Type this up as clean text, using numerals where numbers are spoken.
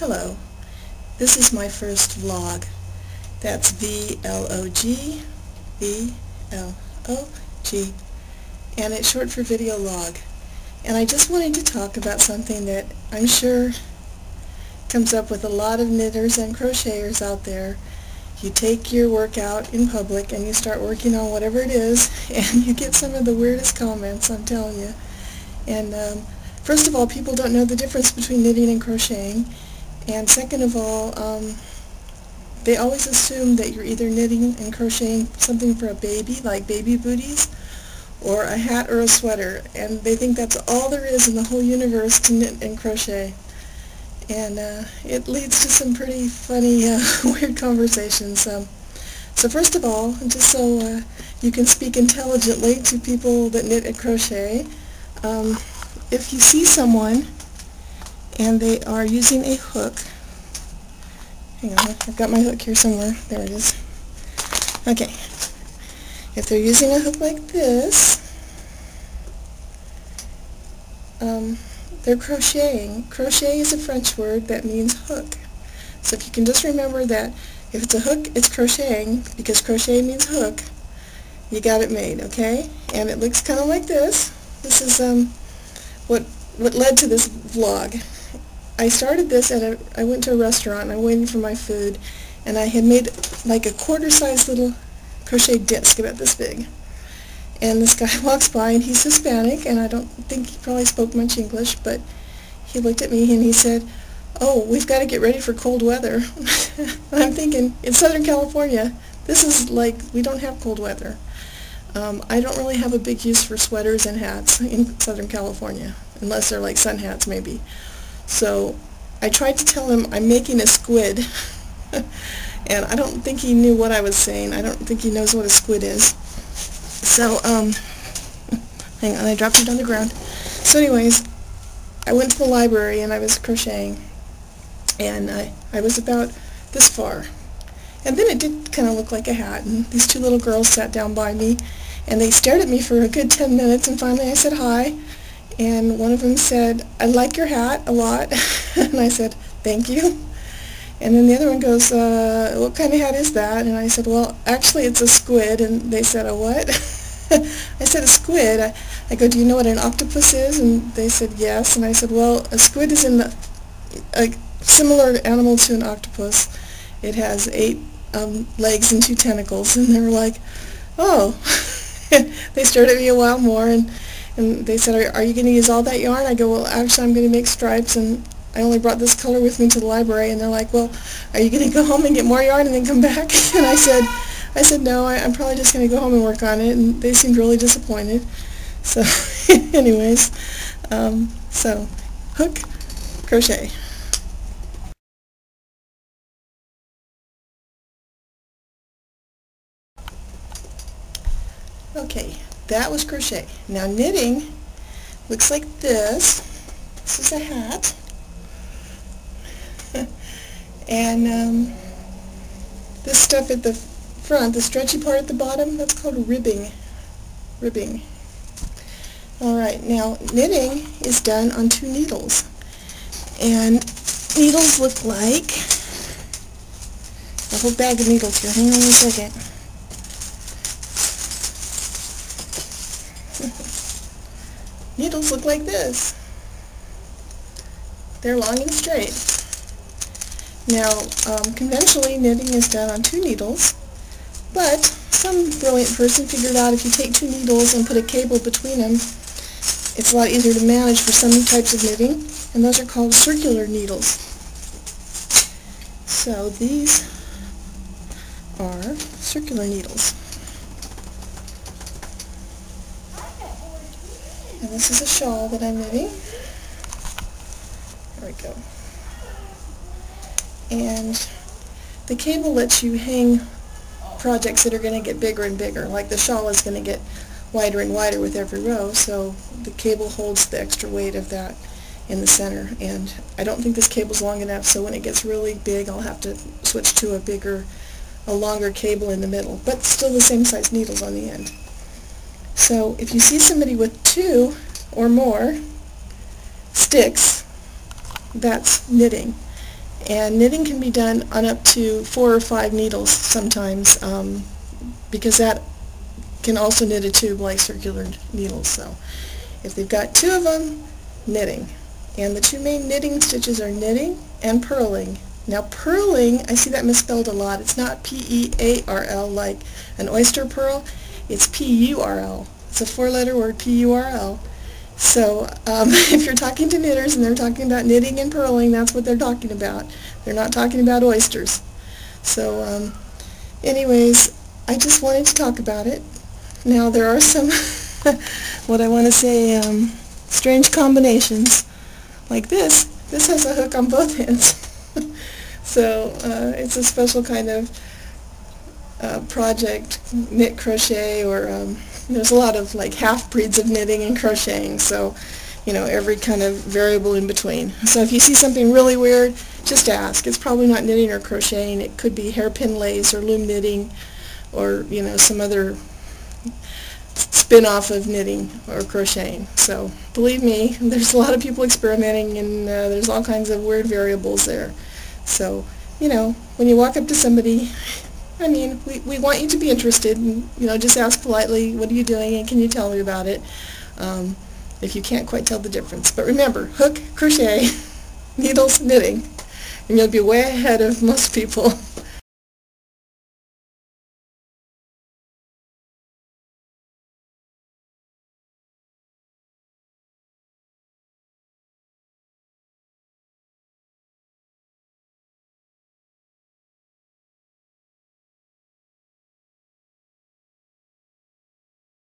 Hello, this is my first vlog. That's V-L-O-G, V-L-O-G, and it's short for video log. And I just wanted to talk about something that I'm sure comes up with a lot of knitters and crocheters out there. You take your work out in public and you start working on whatever it is, and you get some of the weirdest comments, I'm telling you. And first of all, people don't know the difference between knitting and crocheting. And second of all, they always assume that you're either knitting and crocheting something for a baby, like baby booties, or a hat or a sweater. And they think that's all there is in the whole universe to knit and crochet. And it leads to some pretty funny, weird conversations. So first of all, just so you can speak intelligently to people that knit and crochet, if you see someone and they are using a hook, hang on, I've got my hook here somewhere, there it is. Okay, if they're using a hook like this, they're crocheting. Crochet is a French word that means hook. So if you can just remember that if it's a hook, it's crocheting, because crochet means hook, you got it made, okay? And it looks kind of like this. This is what led to this vlog. I started this at I went to a restaurant and I waited for my food, and I had made like a quarter-sized little crochet disc about this big. And this guy walks by, and he's Hispanic, and I don't think he probably spoke much English, but he looked at me and he said, "Oh, we've got to get ready for cold weather." And I'm thinking, in Southern California, this is like, we don't have cold weather. I don't really have a big use for sweaters and hats in Southern California, unless they're like sun hats maybe. So I tried to tell him I'm making a squid, and I don't think he knew what I was saying. I don't think he knows what a squid is. So, hang on, I dropped it on the ground. So anyways, I went to the library and I was crocheting, and I was about this far. And then it did kind of look like a hat, and these two little girls sat down by me, and they stared at me for a good 10 minutes, and finally I said hi, and one of them said, "I like your hat a lot," and I said, "Thank you." And then the other one goes, "What kind of hat is that?" And I said, "Well, actually it's a squid." And they said, "A what?" I said, "A squid." I go, "Do you know what an octopus is?" And they said, "Yes." And I said, "Well, a squid is a similar animal to an octopus. It has 8 legs and 2 tentacles." And they were like, "Oh." They stared at me a while more, and they said, are you going to use all that yarn?" I go, "Well, actually I'm going to make stripes, and I only brought this color with me to the library." And they're like, "Well, are you going to go home and get more yarn and then come back?" And I said, "No, I'm probably just going to go home and work on it." And they seemed really disappointed. So anyways, so hook, crochet. Okay, that was crochet. Now knitting looks like this. This is a hat. And this stuff at the front, the stretchy part at the bottom, that's called ribbing. Ribbing. Alright, now knitting is done on 2 needles. And needles look like a whole bag of needles here. Hang on a second. Needles look like this. They're long and straight. Now, conventionally knitting is done on 2 needles, but some brilliant person figured out if you take 2 needles and put a cable between them, it's a lot easier to manage for some types of knitting, and those are called circular needles. So these are circular needles. And this is a shawl that I'm knitting. There we go. And the cable lets you hang projects that are going to get bigger and bigger. Like the shawl is going to get wider and wider with every row, so the cable holds the extra weight of that in the center. And I don't think this cable's long enough, so when it gets really big I'll have to switch to a longer cable in the middle, but still the same size needles on the end. So if you see somebody with 2 or more sticks, that's knitting. And knitting can be done on up to 4 or 5 needles sometimes, because that can also knit a tube like circular needles. So if they've got 2 of them, knitting. And the 2 main knitting stitches are knitting and purling. Now purling, I see that misspelled a lot. It's not P-E-A-R-L like an oyster pearl. It's P-U-R-L. It's a 4-letter word, P-U-R-L. So if you're talking to knitters and they're talking about knitting and purling, that's what they're talking about. They're not talking about oysters. So anyways, I just wanted to talk about it. Now there are some, what I want to say, strange combinations. Like this. This has a hook on both ends. So it's a special kind of project, knit crochet, or there's a lot of like half-breeds of knitting and crocheting, so you know, every kind of variable in between. So if you see something really weird, just ask. It's probably not knitting or crocheting. It could be hairpin lace or loom knitting, or you know, some other spin-off of knitting or crocheting. So believe me, there's a lot of people experimenting, and there's all kinds of weird variables there. So you know, when you walk up to somebody, I mean, we want you to be interested, and you know, just ask politely, what are you doing, and can you tell me about it, if you can't quite tell the difference. But remember, hook, crochet, needles, knitting, and you'll be way ahead of most people.